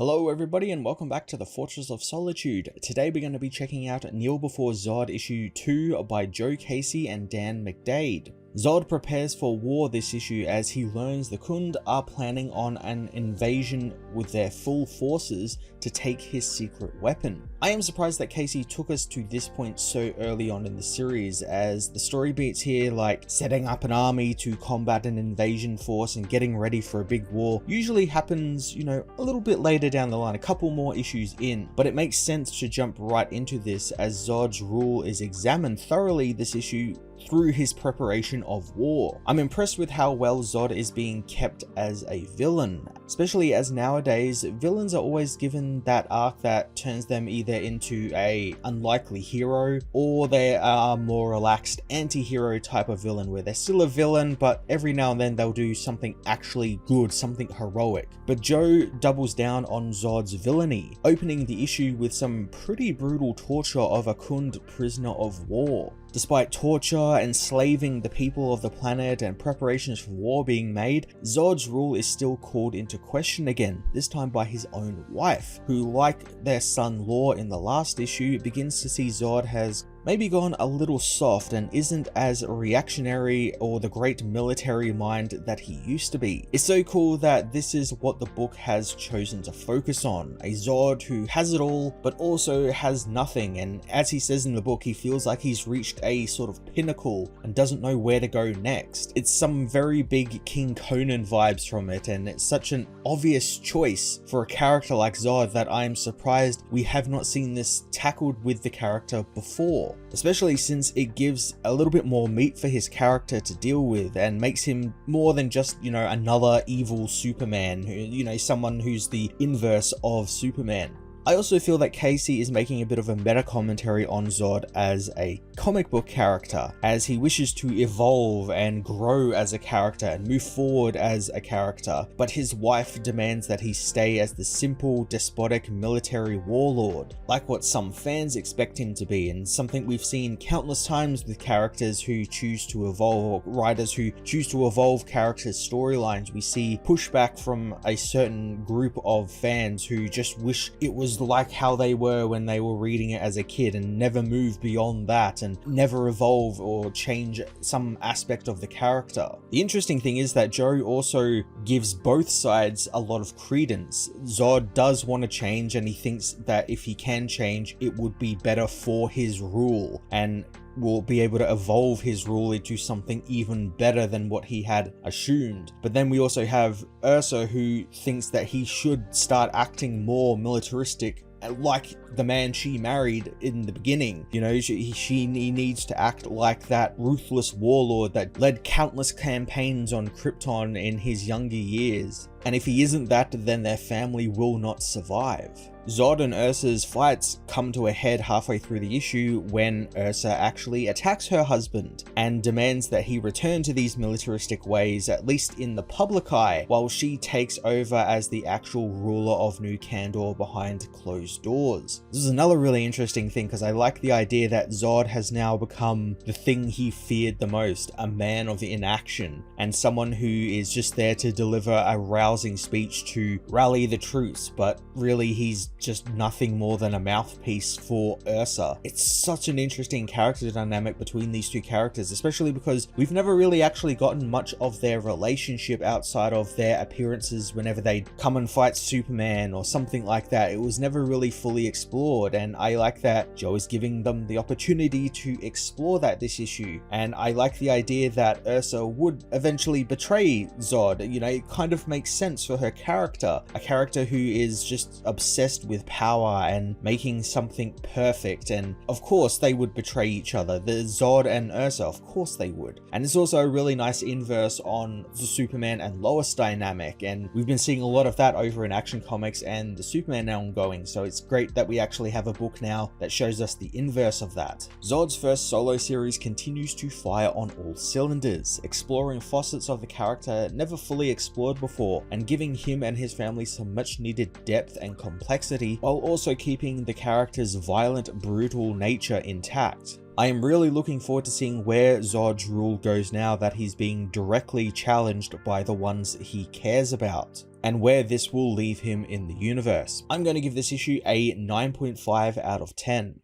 Hello everybody and welcome back to the Fortress of Solitude. Today we're going to be checking out Kneel Before Zod issue 2 by Joe Casey and Dan McDade. Zod prepares for war this issue as he learns the Khund are planning on an invasion with their full forces to take his secret weapon. I am surprised that Casey took us to this point so early on in the series, as the story beats here, like setting up an army to combat an invasion force and getting ready for a big war, usually happens, a little bit later down the line, a couple more issues in. But it makes sense to jump right into this as Zod's rule is examined thoroughly this issue through his preparation of war. I'm impressed with how well Zod is being kept as a villain, especially as nowadays villains are always given that arc that turns them either into a unlikely hero or they are more relaxed anti-hero type of villain where they're still a villain but every now and then they'll do something actually good, something heroic. But Joe doubles down on Zod's villainy, opening the issue with some pretty brutal torture of a Khund prisoner of war. Despite torture, enslaving the people of the planet, and preparations for war being made, Zod's rule is still called into question again, this time by his own wife, who, like their son Law in the last issue, begins to see Zod has maybe gone a little soft and isn't as reactionary or the great military mind that he used to be. It's so cool that this is what the book has chosen to focus on, a Zod who has it all but also has nothing, and as he says in the book, he feels like he's reached a sort of pinnacle and doesn't know where to go next. It's some very big King Conan vibes from it, and it's such an obvious choice for a character like Zod that I am surprised we have not seen this tackled with the character before. Especially since it gives a little bit more meat for his character to deal with and makes him more than just, another evil Superman, who, someone who's the inverse of Superman. I also feel that Casey is making a bit of a meta commentary on Zod as a comic book character, as he wishes to evolve and grow as a character and move forward as a character, but his wife demands that he stay as the simple, despotic military warlord, like what some fans expect him to be, and something we've seen countless times with characters who choose to evolve, or writers who choose to evolve characters' storylines. We see pushback from a certain group of fans who just wish it was like how they were when they were reading it as a kid and never move beyond that and never evolve or change some aspect of the character. The interesting thing is that Joe also gives both sides a lot of credence. Zod does want to change and he thinks that if he can change, it would be better for his rule and will be able to evolve his rule into something even better than what he had assumed. But then we also have Ursa, who thinks that he should start acting more militaristic like the man she married in the beginning. She needs to act like that ruthless warlord that led countless campaigns on Krypton in his younger years. And if he isn't that, then their family will not survive. Zod and Ursa's fights come to a head halfway through the issue when Ursa actually attacks her husband and demands that he return to these militaristic ways, at least in the public eye, while she takes over as the actual ruler of New Kandor behind closed doors. This is another really interesting thing because I like the idea that Zod has now become the thing he feared the most, a man of inaction, and someone who is just there to deliver a rousing speech to rally the troops, but really he's just nothing more than a mouthpiece for Ursa. It's such an interesting character dynamic between these two characters, especially because we've never really actually gotten much of their relationship outside of their appearances whenever they come and fight Superman or something like that. It was never really fully explored, and I like that Joe is giving them the opportunity to explore that this issue. And I like the idea that Ursa would eventually betray Zod. It kind of makes sense for her character, a character who is just obsessed with power and making something perfect, and of course they would betray each other. The Zod and Ursa, of course they would. And it's also a really nice inverse on the Superman and Lois dynamic, and we've been seeing a lot of that over in Action Comics and the Superman ongoing, so it's great that we actually have a book now that shows us the inverse of that. Zod's first solo series continues to fire on all cylinders, exploring facets of the character never fully explored before and giving him and his family some much needed depth and complexity, while also keeping the character's violent, brutal nature intact. I am really looking forward to seeing where Zod's rule goes now that he's being directly challenged by the ones he cares about. and where this will leave him in the universe. I'm going to give this issue a 9.5 out of 10.